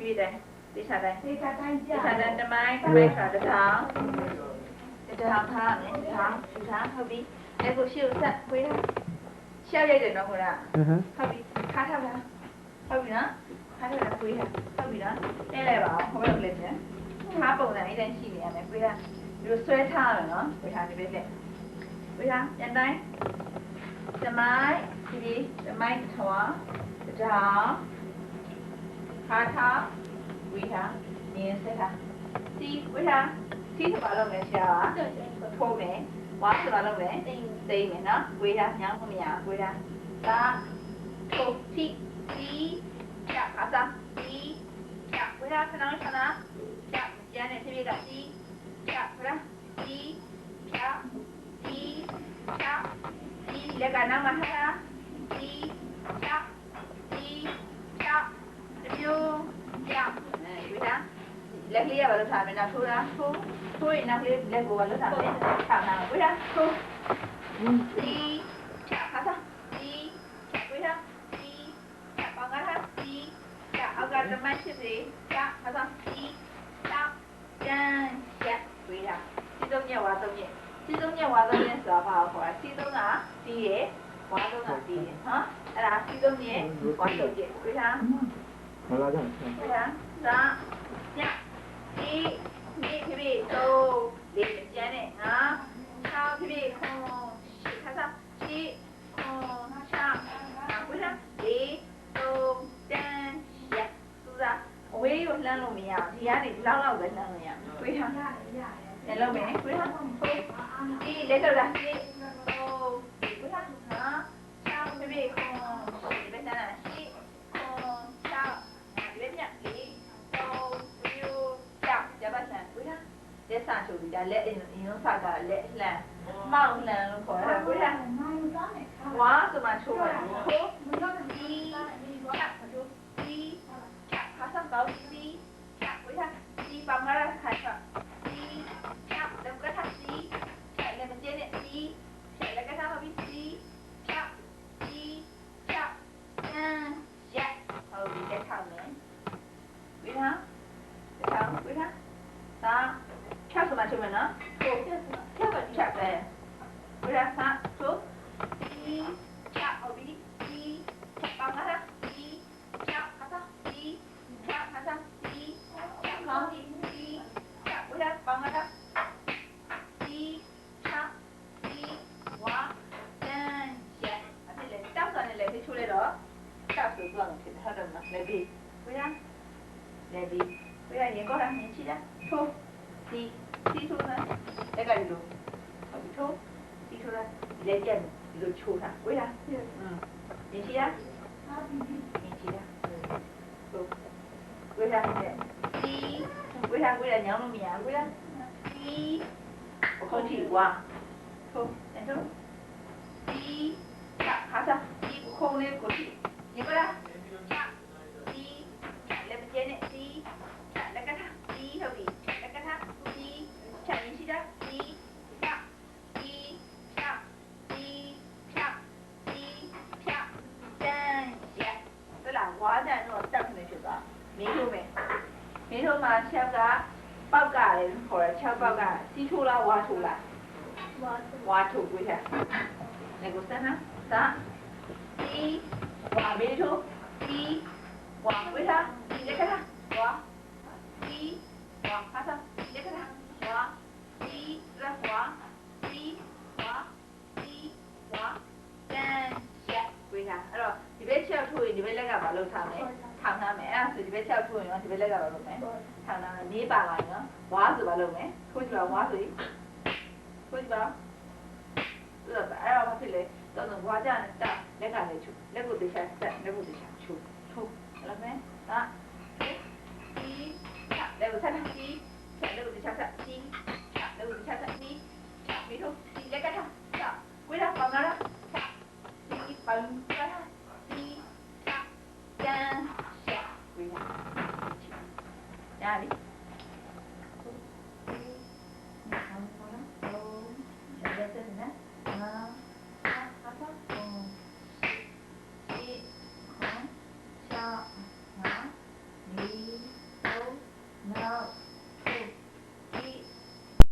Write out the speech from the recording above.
ပြီးတယ်ဒီစားတိုင်းဒီစားတိုင်းတမိုင်းပဲစားတထောင်ထားမယ်ထားယူထားဟုတ်ပြီအဲ့ကိုရှေ့ကိုဆက်ခွေးထားရှေ့ရိုက်တယ်နော်ဟုတ်လားဟုတ်ပြီခါထားလားဟုတ်ပြီနော်ခါထားလားခွေးထားဟုတ်ပြီနော်လဲလဲပါအောင်ဟိုဘက်ကလေးပြန်ခါပုံစံအဲ့တိုင်းရှိနေရမယ်ခွေးထားဒီလိုဆွဲထားရမယ်နော်ခွေးထားဒီဘက်လက်ခွေးထားပြန်တိုင်းတမိုင်းဒီတမိုင်းထွားကြောင်ခါထားဝေးထားနင်းဆက်ထားစီဝေးထားစီစပါလို့လည်းရှာပါထိုးမယ်ဝါစပါလို့လည်းသိမယ်နော်ဝေးထားညောင်းမရဝေးထားဒါထိုးစီချာခါစားစီချာဝေးထားခဏခဏချာကျန်တဲ့ဖြည်းဖြည်းကစီချာဝေးထားစီချာစီချာစီလက်ကနောက်မှာထားစီချာစီချာမျိုးချာဝေးထားလက်လေးရပါလို့ထားမယ်နော်ထိုးတာထိုးရင်နောက်လေးလက်ကိုပါလို့ထားမယ်ထားနာဝေးထားထိုးစီချာခါစားစီဝေးထားစီချာပေါင်ကားထားစီချာအောက်ကတမတ်ဖြစ်စီချာခါစားစီချာကျန်ရက်ဝေးထားစီသုံးရက်ဝါသုံးရက်စီသုံးရက်ဝါသုံးရက်ဆိုတာဘာလို့ခေါ်လဲစီသုံးကဒီရယ်ဝါသုံးကဒီရယ်ဟမ်အဲ့ဒါစီသုံးရက်ဝါသုံးရက်ဝေးထားဟုတ်လားဒါညဒီနေ့ဖြစ်ပြီးတော့ဒီကျန်တဲ့ဟာချောင်းဖြစ်ပြီးခွန်ရှိခါစားရှိခွန်ချောင်းဝေးထားဒီတော့တန်ရက်သူစားအဝေးကိုလှမ်းလို့မရဘူးဒီကနေဒီလောက်ပဲလှမ်းလို့ရမယ်ဝေးထားလည်းလုံးမယ်ဝေးထားဒီလက်တော့ဒါဒီတော့ဝေးထားဟာချောင်းဖြစ်ပြီးခွန်ရှိပဲတန်းရှိခွန်ချောင်းဒီပဲမြတ်ဒီလက်စာချုပ်ပြီးဒါလက်အင်းလုံးစာကလက်လှမ်းမောက်လှမ်းလို့ခေါ်တာကိုရဝါဆိုမှချုပ်ပါဘူးဟုတ်ဒီချက်တို့ဒီချက်ခါစားကောင်းဒီချက်ကိုရဒီပမာရခိုင်ပါဒီချက်တော့ကထားဒီချက်လည်းမကျင်းနဲ့ဒီချက်လည်းကထားပါပြီဒီချက်ဒီချက်ရက်ဟုတ်ပြီတက်ထားမယ်ဝိထားတက်ထားဝိထားဒါချပ်ဆိုမှချုပ်မယ်နော်ဟုတ်ချပ်ပါချပ်ပဲဘယ်ဟာဆိုဒီချပ်ဟုတ်ပြီဒီချက်ပါမှာဒီချက်ခါစားဒီချက်ခါစားဒီချက်ကောင်းဒီချက်ဘယ်ဟာပါမှာဒီချက်ဒီဝါတန်ရက်အဲ့လေတောက်စားနေလေချိုးလိုက်တော့တောက်ဆိုတော့ဖြစ်တယ်ဟုတ်တယ်နော်လေဘီဘယ်ဟာလေဘီဘယ်ဟာရင်ကောတာမြင်ချီတာထိုးဒီထိုးတာလက်ကဒီလိုဟုတ်ထိုးဒီထိုးတာလက်ကျက်ဒီလိုချိုးတာဝေးလားမြင်ရှိလားမြင်ရှိလားဟုတ်ဝေးလားဒီဝေးလားညောင်းလို့မရဝေးလားဒီခုတ်ချီဝါထိုးအဲ့ထိုးဒီခါစားဒီခုံးလေးကိုချီညီမလားဒီလက်မကျဲနဲ့ဒီလက်ကထားဒီဟုတ်ပြီလက်ကထားဒီချက်ရင်းရှိတာဒီချက်ဒီချက်ဒီချက်ဒီချက်တန်ရက်ဒါလားဝါးတန်တော့တက်နေဖြစ်သွားမင်းတို့မှာချက်ကပေါက်ကလေခေါ်ရချက်ပေါက်ကစီးထိုးလားဝါထိုးလားဝါထိုးကိုထားငါကစမ်းနာသာဒီဝါဘေးထိုးဒီဝါကိုထားဒီလက်ကထားဝါဒီဝါခါစားလက်ကထားဝါဒီရက်ဝါဒီဝါဒီဝါတန်ရက်ကိုထားအဲ့တော့ဒီဘက်ချက်ထိုးရင်ဒီဘက်လက်ကဘာလုပ်ထားမလဲထောင်ထားမယ်အဲ့ဒါဆိုဒီဘက်ချက်ထိုးရင်ရောဒီဘက်လက်ကဘာလုပ်မလဲထောင်ထားမယ်နေပါလာရင်ရောဝါဆိုဘာလုပ်မလဲထိုးကြည့်ပါဝါဆိုရင်ထိုးကြည့်ပါအဲ့တော့ဘာဖြစ်လဲတော့ဝါကြနေတာလက်ကလည်းချိုးလက်ကိုတခြားဆက်လက်ကိုတခြားချိုးထိုးဟုတ်လားမယ်ဒါဒီလက်ကိုဆက်ဒီလက်ကိုတခြားဆက်ဒီလက်ကိုတခြားဆက်ဒီပြီးတော့ဒီလက်ကထားဝေးတော့ပေါင်လာဒီပေါင်လာဒီကျန်ဝေးရပြီ